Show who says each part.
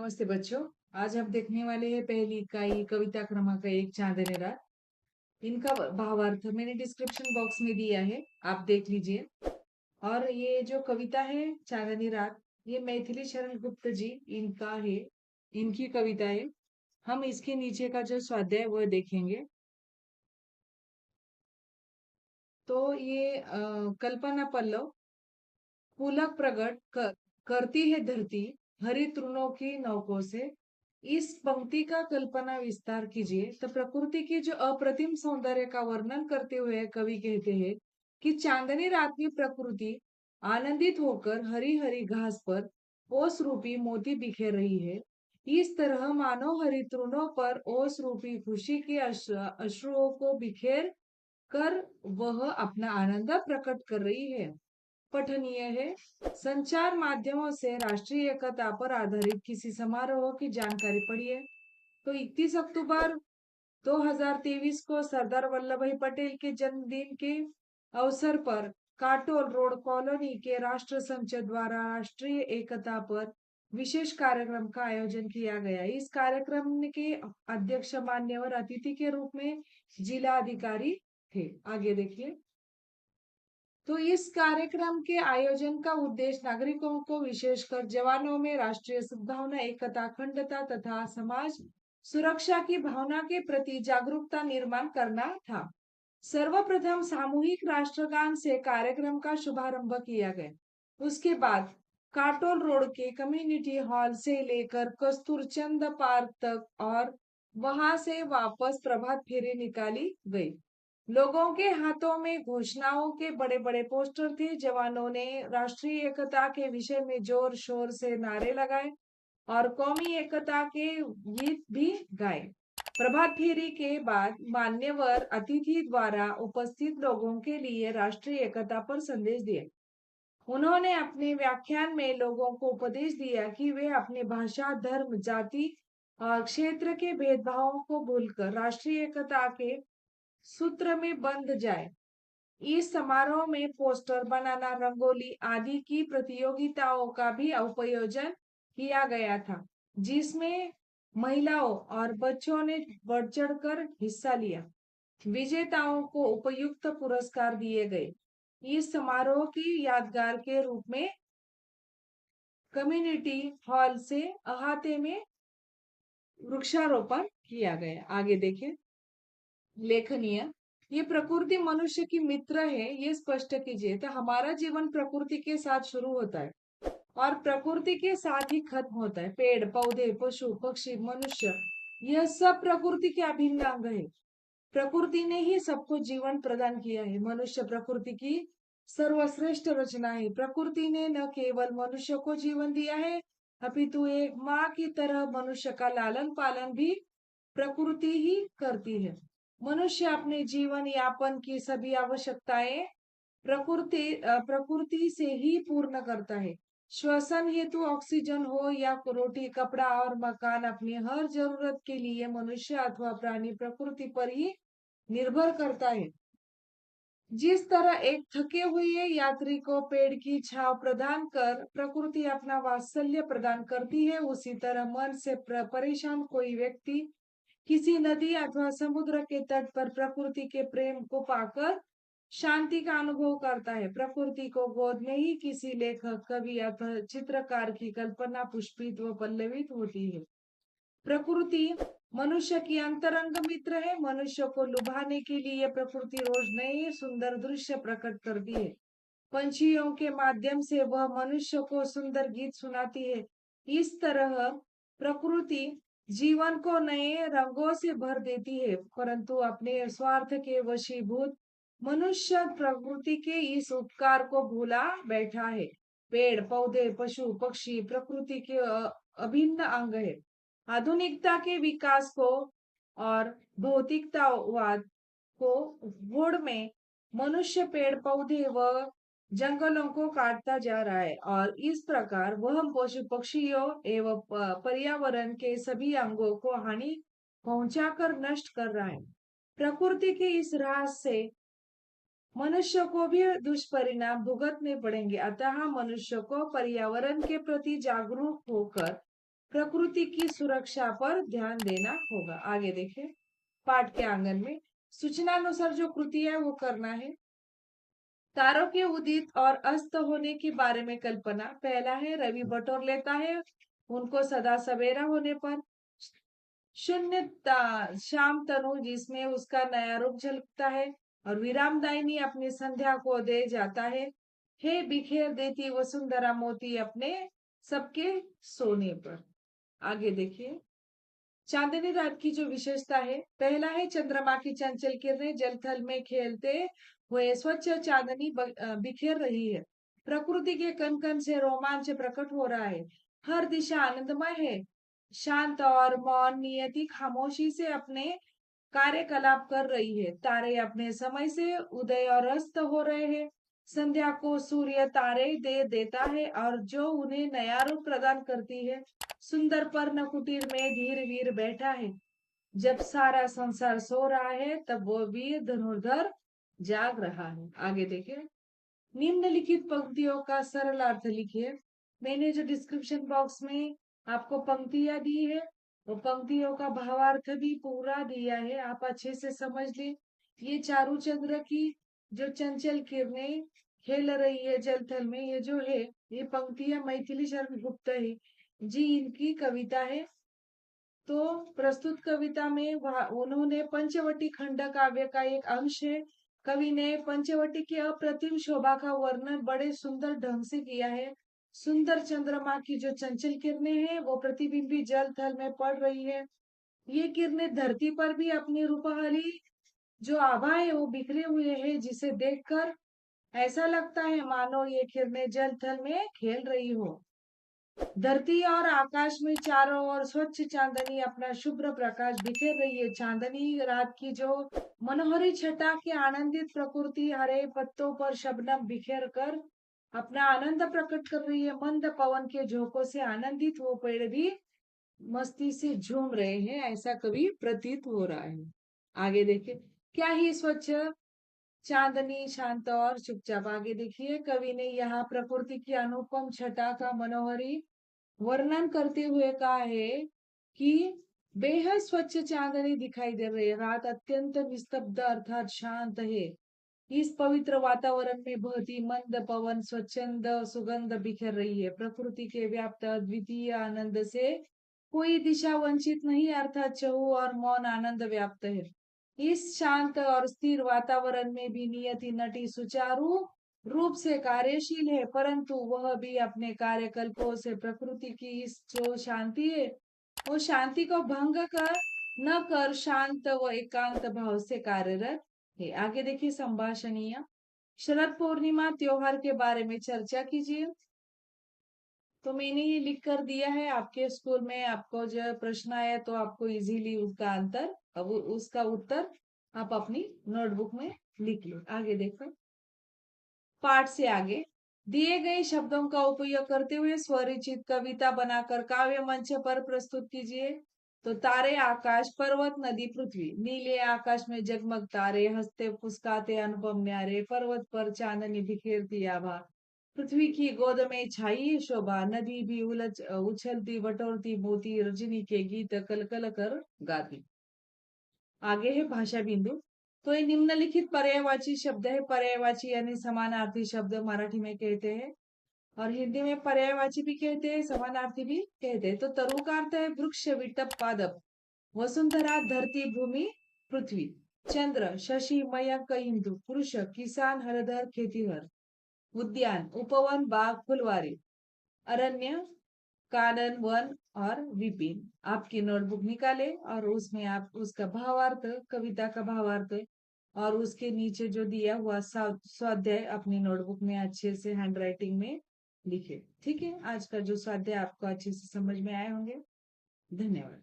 Speaker 1: नमस्ते बच्चों। आज हम देखने वाले हैं पहली इकाई कविता क्रमांक 1 चांदनी रात। इनका भावार्थ मैंने डिस्क्रिप्शन बॉक्स में दिया है, आप देख लीजिए। और ये जो कविता है चांदनी रात, ये मैथिली शरण गुप्त जी इनका है, इनकी कविता है। हम इसके नीचे का जो स्वाध्याय है वह देखेंगे। तो ये कल्पना पल्लव पुलक करती है धरती हरि तृणों की नौकों से। इस पंक्ति का कल्पना विस्तार कीजिए। तो प्रकृति की जो अप्रतिम सौंदर्य का वर्णन करते हुए कवि कहते हैं कि चांदनी रात की प्रकृति आनंदित होकर हरी हरी घास पर ओस रूपी मोती बिखेर रही है। इस तरह मानो हरि तृणों पर ओस रूपी खुशी के अश्रुओं को बिखेर कर वह अपना आनंद प्रकट कर रही है। पठनीय है। संचार माध्यमों से राष्ट्रीय एकता पर आधारित किसी समारोह की जानकारी पढ़िए। तो 31 अक्टूबर 2023 को सरदार वल्लभ भाई पटेल के जन्मदिन के अवसर पर काटोल रोड कॉलोनी के राष्ट्र संसद द्वारा राष्ट्रीय एकता पर विशेष कार्यक्रम का आयोजन किया गया। इस कार्यक्रम के अध्यक्ष मान्यवर अतिथि के रूप में जिला अधिकारी थे। आगे देखिए। तो इस कार्यक्रम के आयोजन का उद्देश्य नागरिकों को विशेषकर जवानों में राष्ट्रीय सद्भावना, एकता, अखंडता तथा समाज सुरक्षा की भावना के प्रति जागरूकता निर्माण करना था। सर्वप्रथम सामूहिक राष्ट्रगान से कार्यक्रम का शुभारंभ किया गया। उसके बाद काटोल रोड के कम्युनिटी हॉल से लेकर कस्तूरचंद पार्क तक और वहां से वापस प्रभात फेरी निकाली गई। लोगों के हाथों में घोषणाओं के बड़े बड़े पोस्टर थे। जवानों ने राष्ट्रीय एकता के विषय में जोर शोर से नारे लगाए और कौमी एकता के गीत भी गाए। प्रभात फेरी के बाद मान्यवर अतिथि द्वारा उपस्थित लोगों के लिए राष्ट्रीय एकता पर संदेश दिए। उन्होंने अपने व्याख्यान में लोगों को उपदेश दिया कि वे अपनी भाषा, धर्म, जाति और क्षेत्र के भेदभावों को भूलकर राष्ट्रीय एकता के सूत्र में बंध जाए। इस समारोह में पोस्टर बनाना, रंगोली आदि की प्रतियोगिताओं का भी आयोजन किया गया था, जिसमें महिलाओं और बच्चों ने बढ़ चढ़कर हिस्सा लिया। विजेताओं को उपयुक्त पुरस्कार दिए गए। इस समारोह की यादगार के रूप में कम्युनिटी हॉल से अहाते में वृक्षारोपण किया गया। आगे देखें। लेखनीय। ये प्रकृति मनुष्य की मित्र है, ये स्पष्ट कीजिए। तो हमारा जीवन प्रकृति के साथ शुरू होता है और प्रकृति के साथ ही खत्म होता है। पेड़, पौधे, पशु, पक्षी, मनुष्य, यह सब प्रकृति के अभिन्न अंग है। प्रकृति ने ही सबको जीवन प्रदान किया है। मनुष्य प्रकृति की सर्वश्रेष्ठ रचना है। प्रकृति ने न केवल मनुष्य को जीवन दिया है, अपितु एक माँ की तरह मनुष्य का लालन पालन भी प्रकृति ही करती है। मनुष्य अपने जीवन यापन की सभी आवश्यकताएं प्रकृति से ही पूर्ण करता है। श्वसन हेतु ऑक्सीजन हो या रोटी, कपड़ा और मकान, अपनी हर जरूरत के लिए मनुष्य अथवा प्राणी प्रकृति पर ही निर्भर करता है। जिस तरह एक थके हुए यात्री को पेड़ की छांव प्रदान कर प्रकृति अपना वात्सल्य प्रदान करती है, उसी तरह मन से परेशान कोई व्यक्ति किसी नदी अथवा समुद्र के तट पर प्रकृति के प्रेम को पाकर शांति का अनुभव करता है। प्रकृति को गोद में ही किसी लेखक, कवि अथवा चित्रकार की कल्पना पुष्पित व पल्लवित होती है। प्रकृति मनुष्य की अंतरंग मित्र है। मनुष्य को लुभाने के लिए प्रकृति रोज नए सुंदर दृश्य प्रकट करती है। पंछियों के माध्यम से वह मनुष्य को सुंदर गीत सुनाती है। इस तरह प्रकृति जीवन को नए रंगों से भर देती है, परंतु अपने स्वार्थ के वशीभूत मनुष्य प्रकृति के इस उपकार को भूला बैठा है। पेड़, पौधे, पशु, पक्षी प्रकृति के अभिन्न अंग है। आधुनिकता के विकास को और भौतिकतावाद को होड़ में मनुष्य पेड़, पौधे व जंगलों को काटता जा रहा है और इस प्रकार वह पशु पक्षियों एवं पर्यावरण के सभी अंगों को हानि पहुंचाकर नष्ट कर रहा है। प्रकृति के इस रास से मनुष्य को भी दुष्परिणाम भुगतने पड़ेंगे। अतः मनुष्य को पर्यावरण के प्रति जागरूक होकर प्रकृति की सुरक्षा पर ध्यान देना होगा। आगे देखें, पाठ के आंगन में सूचनानुसार जो कृति है वो करना है। तारों के उदित और अस्त होने के बारे में कल्पना। पहला है, रवि बटोर लेता है उनको सदा सवेरा होने पर। शून्य शाम तनु जिसमें उसका नया रूप झलकता है। और विरामदायिनी अपनी संध्या को दे जाता है। हे बिखेर देती वसुंधरा मोती अपने सबके सोने पर। आगे देखिए, चांदनी रात की जो विशेषता है, पहला है, चंद्रमा की चंचल किरणें जल थल में खेलते हुए स्वच्छ चांदनी बिखेर रही है। प्रकृति के कण कण से रोमांच प्रकट हो रहा है। हर दिशा आनंदमय है। शांत और मौन नियति खामोशी से अपने कार्यकलाप कर रही है। तारे अपने समय से उदय और अस्त हो रहे हैं। संध्या को सूर्य तारे दे देता है और जो उन्हें नया रूप प्रदान करती है। सुंदर पर्ण कुटीर में धीर वीर बैठा है। जब सारा संसार सो रहा है तब वो वीर धनुर्धर जाग रहा है। आगे देखिए, निम्नलिखित पंक्तियों का सरल अर्थ लिखिए। मैंने जो डिस्क्रिप्शन बॉक्स में आपको पंक्तियां दी है, वो पंक्तियों का भावार्थ भी पूरा दिया है, आप अच्छे से समझ लें। ये चारू चंद्र की जो चंचल किरणें खेल रही है जल थल में, ये जो है, ये पंक्तियां मैथिली शरण गुप्त है जी, इनकी कविता है। तो प्रस्तुत कविता में उन्होंने पंचवटी खंड काव्य का एक अंश है। कवि ने पंचवटी की अप्रतिम शोभा का वर्णन बड़े सुंदर ढंग से किया है। सुंदर चंद्रमा की जो चंचल किरणें हैं वो प्रतिबिंबी जल थल में पड़ रही है। ये किरणें धरती पर भी अपनी रूपहली जो आभा है वो बिखरे हुए हैं, जिसे देखकर ऐसा लगता है मानो ये किरणें जल थल में खेल रही हो। धरती और आकाश में चारों ओर स्वच्छ चांदनी अपना शुभ्र प्रकाश बिखेर रही है। चांदनी रात की जो मनोहरी छटा के आनंदित प्रकृति हरे पत्तों पर शबनम बिखेर कर अपना आनंद प्रकट कर रही है। मंद पवन के झोंकों से आनंदित वो पेड़ भी मस्ती से झूम रहे हैं, ऐसा कभी प्रतीत हो रहा है। आगे देखिए, क्या ही स्वच्छ चांदनी शांत और चुपचाप। आगे देखिए, कवि ने यहाँ प्रकृति की अनुपम छटा का मनोहरी वर्णन करते हुए कहा है कि बेहद स्वच्छ चांदनी दिखाई दे रही है। रात अत्यंत निस्तब्ध अर्थात शांत है। इस पवित्र वातावरण में बहती मंद पवन स्वच्छंद सुगंध बिखेर रही है। प्रकृति के व्याप्त अद्वितीय आनंद से कोई दिशा वंचित नहीं, अर्थात चहु और मौन आनंद व्याप्त है। इस शांत और स्थिर वातावरण में भी नियति नटी सुचारू रूप से कार्यशील है, परंतु वह भी अपने कार्यकल्पों से प्रकृति की इस जो शांति है, वो शांति को भंग कर न कर शांत व एकांत भाव से कार्यरत है। आगे देखिए, संभाषणीय। शरद पूर्णिमा त्योहार के बारे में चर्चा कीजिए। तो मैंने ये लिख कर दिया है आपके स्कूल में, आपको जो प्रश्न आया तो आपको इजीली उसका आंसर, अब उसका उत्तर आप अपनी नोटबुक में लिख लो। आगे देखो, पाठ से आगे दिए गए शब्दों का उपयोग करते हुए स्वरचित कविता बनाकर काव्य मंच पर प्रस्तुत कीजिए। तो तारे, आकाश, पर्वत, नदी, पृथ्वी। नीले आकाश में जगमग तारे, हंसते फुसकाते अनुपम न्यारे, पर्वत पर चांदनी बिखेरती आभा, पृथ्वी की गोद में छाई शोभा, नदी भी उछलती बटोरती मोती, रजनी के गीत कल कल कर गाती। आगे है भाषा बिंदु। तो ये निम्नलिखित पर्यायवाची शब्द है। पर्यायवाची यानी समानार्थी शब्द मराठी में कहते हैं, और हिंदी में पर्यायवाची भी कहते हैं, समानार्थी भी कहते हैं। तो तरु का अर्थ है वृक्ष, विटप, पादप। वसुंधरा धरती, भूमि, पृथ्वी। चंद्र, शशि, मयंक, इंदु। पुरुष, किसान, हरधर, खेतीहर। उद्यान, उपवन, बाग, फुलवारी। अरण्य, कानन, वन और विपिन। आपकी नोटबुक निकाले और उसमें आप उसका भावार्थ, कविता का भावार्थ और उसके नीचे जो दिया हुआ स्वाध्याय अपनी नोटबुक में अच्छे से हैंड राइटिंग में लिखे। ठीक है, आज का जो स्वाध्याय आपको अच्छे से समझ में आए होंगे। धन्यवाद।